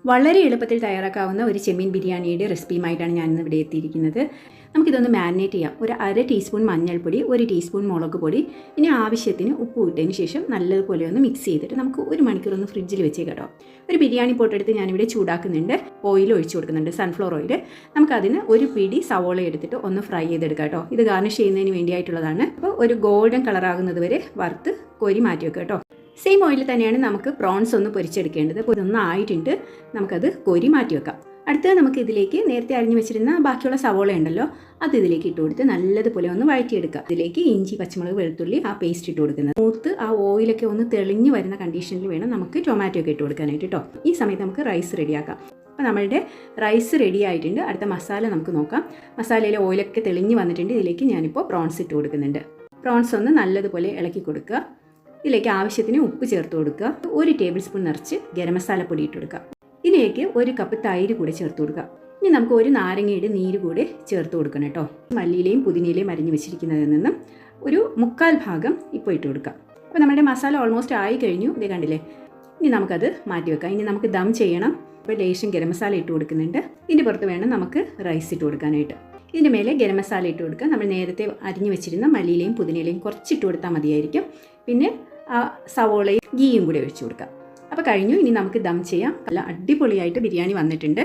വളരെ എളുപ്പത്തിൽ തയ്യാറാക്കാവുന്ന ഒരു ചെമ്മീൻ ബിരിയാണിയുടെ റെസിപ്പിയുമായിട്ടാണ് ഞാനിന്ന് ഇവിടെ എത്തിയിരിക്കുന്നത്. നമുക്കിതൊന്ന് മാരിനേറ്റ് ചെയ്യാം. ഒരു 1/2 ടീസ്പൂൺ മഞ്ഞൾപ്പൊടി, 1 ടീസ്പൂൺ മുളക് പൊടി, ഇനി ആവശ്യത്തിന് ഉപ്പ് ഇട്ടതിന് ശേഷം നല്ലതുപോലെ ഒന്ന് മിക്സ് ചെയ്തിട്ട് നമുക്ക് 1 മണിക്കൂർ ഒന്ന് ഫ്രിഡ്ജിൽ വെച്ച് കേട്ടോ. ഒരു ബിരിയാണി പോട്ടെടുത്ത് ഞാനിവിടെ ചൂടാക്കുന്നുണ്ട്. ഓയിൽ ഒഴിച്ചു കൊടുക്കുന്നുണ്ട്, സൺഫ്ലവർ ഓയിൽ. നമുക്കതിന് ഒരു പിടി സവോള എടുത്തിട്ട് ഒന്ന് ഫ്രൈ ചെയ്തെടുക്കാം കേട്ടോ. ഇത് ഗാർണിഷ് ചെയ്യുന്നതിന് വേണ്ടിയായിട്ടുള്ളതാണ്. അപ്പോൾ ഒരു ഗോൾഡൻ കളറാകുന്നത് വരെ വറുത്ത് കോരി മാറ്റി വെക്കുക കേട്ടോ. സെയിം ഓയിൽ തന്നെയാണ് നമുക്ക് പ്രോൺസ് ഒന്ന് പൊരിച്ചെടുക്കേണ്ടത്. അപ്പോൾ ഇതൊന്നും ആയിട്ടുണ്ട്, നമുക്കത് കോരി മാറ്റി വെക്കാം. അടുത്തത് നമുക്ക് ഇതിലേക്ക് നേരത്തെ അരിഞ്ഞു വെച്ചിരുന്ന ബാക്കിയുള്ള സവോള ഉണ്ടല്ലോ, അത് ഇതിലേക്ക് ഇട്ട് കൊടുത്ത് നല്ലതുപോലെ ഒന്ന് വഴറ്റിയെടുക്കുക. ഇതിലേക്ക് ഇഞ്ചി, പച്ചമുളക്, വെളുത്തുള്ളി ആ പേസ്റ്റ് ഇട്ട് കൊടുക്കുന്നത്. മൂത്ത് ആ ഓയിലൊക്കെ ഒന്ന് തെളിഞ്ഞ് വരുന്ന കണ്ടീഷനിൽ വേണം നമുക്ക് ടൊമാറ്റോ ഒക്കെ ഇട്ട് കൊടുക്കാനായിട്ട് കേട്ടോ. ഈ സമയത്ത് നമുക്ക് റൈസ് റെഡിയാക്കാം. അപ്പോൾ നമ്മളുടെ റൈസ് റെഡി ആയിട്ടുണ്ട്. അടുത്ത മസാല നമുക്ക് നോക്കാം. മസാലയിലെ ഓയിലൊക്കെ തെളിഞ്ഞ് വന്നിട്ടുണ്ട്. ഇതിലേക്ക് ഞാനിപ്പോൾ പ്രോൺസ് ഇട്ട് കൊടുക്കുന്നുണ്ട്. പ്രോൺസ് ഒന്ന് നല്ലതുപോലെ ഇളക്കി കൊടുക്കുക. ഇതിലേക്ക് ആവശ്യത്തിന് ഉപ്പ് ചേർത്ത് കൊടുക്കുക. 1 ടേബിൾ സ്പൂൺ നിറച്ച് ഗരം മസാല പൊടി ഇട്ട് കൊടുക്കുക. ഇതിലേക്ക് 1 കപ്പ് തൈര് കൂടെ ചേർത്ത് കൊടുക്കുക. ഇനി നമുക്ക് 1 നാരങ്ങയുടെ നീര് കൂടെ ചേർത്ത് കൊടുക്കണം കേട്ടോ. മല്ലിയിലയും പുതിനയിലയും അരിഞ്ഞ് വെച്ചിരിക്കുന്നതിൽ നിന്നും ഒരു 1/4 ഭാഗം ഇപ്പോൾ ഇട്ട് കൊടുക്കുക. അപ്പോൾ നമ്മുടെ മസാല ഓൾമോസ്റ്റ് ആയി കഴിഞ്ഞു. ഇത് കണ്ടില്ലേ? ഇനി നമുക്കത് മാറ്റി വെക്കാം. ഇനി നമുക്ക് ദം ചെയ്യണം. ഇപ്പോൾ ലേശം ഗരം മസാല ഇട്ട് കൊടുക്കുന്നുണ്ട്. ഇതിൻ്റെ പുറത്ത് വേണം നമുക്ക് റൈസ് ഇട്ട് കൊടുക്കാനായിട്ട്. ഇതിൻ്റെ മേലെ ഗരം മസാല ഇട്ട് കൊടുക്കുക. നമ്മൾ നേരത്തെ അരിഞ്ഞു വെച്ചിരുന്ന മല്ലിയിലയും പുതിനയിലയും കുറച്ചിട്ട് കൊടുത്താൽ മതിയായിരിക്കും. പിന്നെ സവോളയും ഗീയും കൂടി ഒഴിച്ചു കൊടുക്കാം. അപ്പോൾ കഴിഞ്ഞു. ഇനി നമുക്ക് ദം ചെയ്യാം. നല്ല അടിപൊളിയായിട്ട് ബിരിയാണി വന്നിട്ടുണ്ട്.